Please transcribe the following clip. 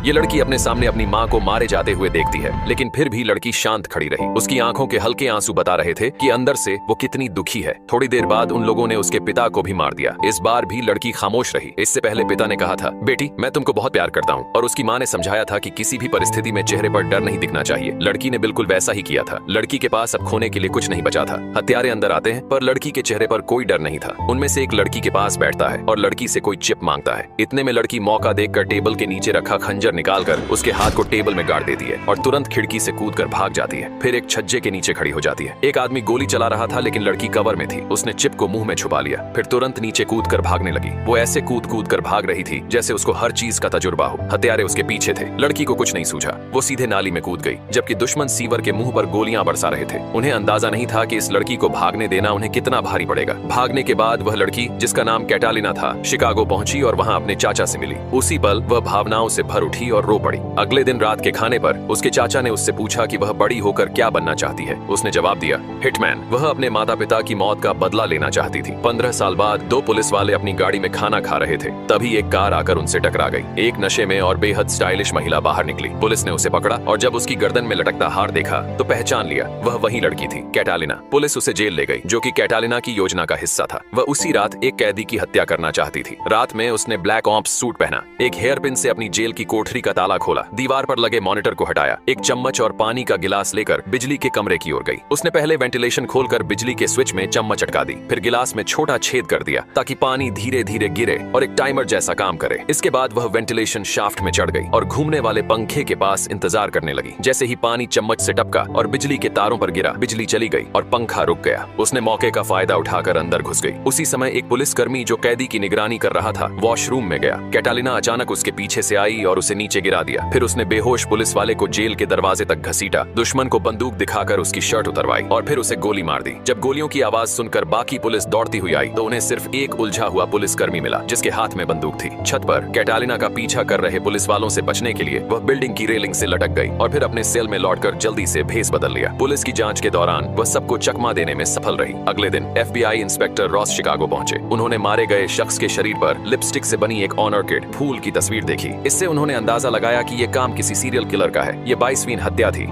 ये लड़की अपने सामने अपनी माँ को मारे जाते हुए देखती है, लेकिन फिर भी लड़की शांत खड़ी रही। उसकी आंखों के हल्के आंसू बता रहे थे कि अंदर से वो कितनी दुखी है। थोड़ी देर बाद उन लोगों ने उसके पिता को भी मार दिया। इस बार भी लड़की खामोश रही। इससे पहले पिता ने कहा था, बेटी मैं तुमको बहुत प्यार करता हूँ, और उसकी माँ ने समझाया था कि किसी भी परिस्थिति में चेहरे पर डर नहीं दिखना चाहिए। लड़की ने बिल्कुल वैसा ही किया था। लड़की के पास अब खोने के लिए कुछ नहीं बचा था। हत्यारे अंदर आते हैं, पर लड़की के चेहरे पर कोई डर नहीं था। उनमें से एक लड़की के पास बैठता है और लड़की से कोई चिप मांगता है। इतने में लड़की मौका देखकर टेबल के नीचे रखा खंजर निकालकर उसके हाथ को टेबल में गाड़ देती है और तुरंत खिड़की से कूदकर भाग जाती है। फिर एक छज्जे के नीचे खड़ी हो जाती है। एक आदमी गोली चला रहा था, लेकिन लड़की कवर में थी। उसने चिप को मुंह में छुपा लिया, फिर तुरंत नीचे कूदकर भागने लगी। वो ऐसे कूद कूद कर भाग रही थी जैसे उसको हर चीज का तजुर्बा हो। हत्यारे उसके पीछे थे। लड़की को कुछ नहीं सूझा। वो सीधे नाली में कूद गई, जबकि दुश्मन सीवर के मुंह पर गोलियां बरसा रहे थे। उन्हें अंदाजा नहीं था कि इस लड़की को भागने देना उन्हें कितना भारी पड़ेगा। भागने के बाद वह लड़की, जिसका नाम कैटालिना था, शिकागो पहुंची और वहां अपने चाचा से मिली। उसी पल वह भावनाओं से भर उठी और रो पड़ी। अगले दिन रात के खाने पर उसके चाचा ने उससे पूछा कि वह बड़ी होकर क्या बनना चाहती है। उसने जवाब दिया, हिटमैन। वह अपने माता पिता की मौत का बदला लेना चाहती थी। 15 साल बाद 2 पुलिस वाले अपनी गाड़ी में खाना खा रहे थे, तभी एक कार आकर उनसे टकरा गई। एक नशे में और बेहद स्टाइलिश महिला बाहर निकली। पुलिस ने उसे पकड़ा और जब उसकी गर्दन में लटकता हार देखा तो पहचान लिया, वह वही लड़की थी, कैटालिना। पुलिस उसे जेल ले गई, जो कि कैटालिना की योजना का हिस्सा था। वह उसी रात एक कैदी की हत्या करना चाहती थी। रात में उसने ब्लैक ऑप्स सूट पहना, एक हेयर पिन से अपनी जेल की कोठरी का ताला खोला, दीवार पर लगे मॉनिटर को हटाया, एक चम्मच और पानी का गिलास लेकर बिजली के कमरे की ओर गई। उसने पहले वेंटिलेशन खोलकर बिजली के स्विच में चम्मच अटका दी, फिर गिलास में छोटा छेद कर दिया ताकि पानी धीरे धीरे गिरे और एक टाइमर जैसा काम करे। इसके बाद वह वेंटिलेशन शाफ्ट में चढ़ गई और घूमने वाले पंखे के पास इंतजार करने लगी। जैसे ही पानी चम्मच से टपका और बिजली के तारों पर गिरा, बिजली चली गई और पंखा रुक गया। उसने मौके का फायदा उठाकर अंदर घुस गई। उसी समय एक पुलिसकर्मी जो कैदी की निगरानी कर रहा था, वॉशरूम में गया। कैटालिना अचानक उसके पीछे से आई और उसे नीचे गिरा दिया। फिर उसने बेहोश पुलिस वाले को जेल के दरवाजे तक घसीटा, दुश्मन को बंदूक दिखाकर उसकी शर्ट उतरवाई और फिर उसे गोली मार दी। जब गोलियों की आवाज सुनकर बाकी पुलिस दौड़ती हुई आई तो उन्हें सिर्फ एक उलझा हुआ पुलिसकर्मी मिला, जिसके हाथ में बंदूक थी। छत पर कैटालिना का पीछा कर रहे पुलिस वालों से बचने के लिए वह बिल्डिंग की रेलिंग से लटक गई और फिर अपने सेल में लौटकर जल्दी से भेस बदल लिया। पुलिस की जांच के दौरान वह सबको चकमा देने में सफल रही। अगले दिन FBI इंस्पेक्टर रॉस शिकागो पहुंचे। उन्होंने मारे गए शख्स के शरीर पर लिपस्टिक से बनी एक ऑर्किड फूल की तस्वीर देखी। इससे उन्होंने अंदाजा लगाया कि यह काम किसी सीरियल किलर का है। ये 22वीं हत्या थी।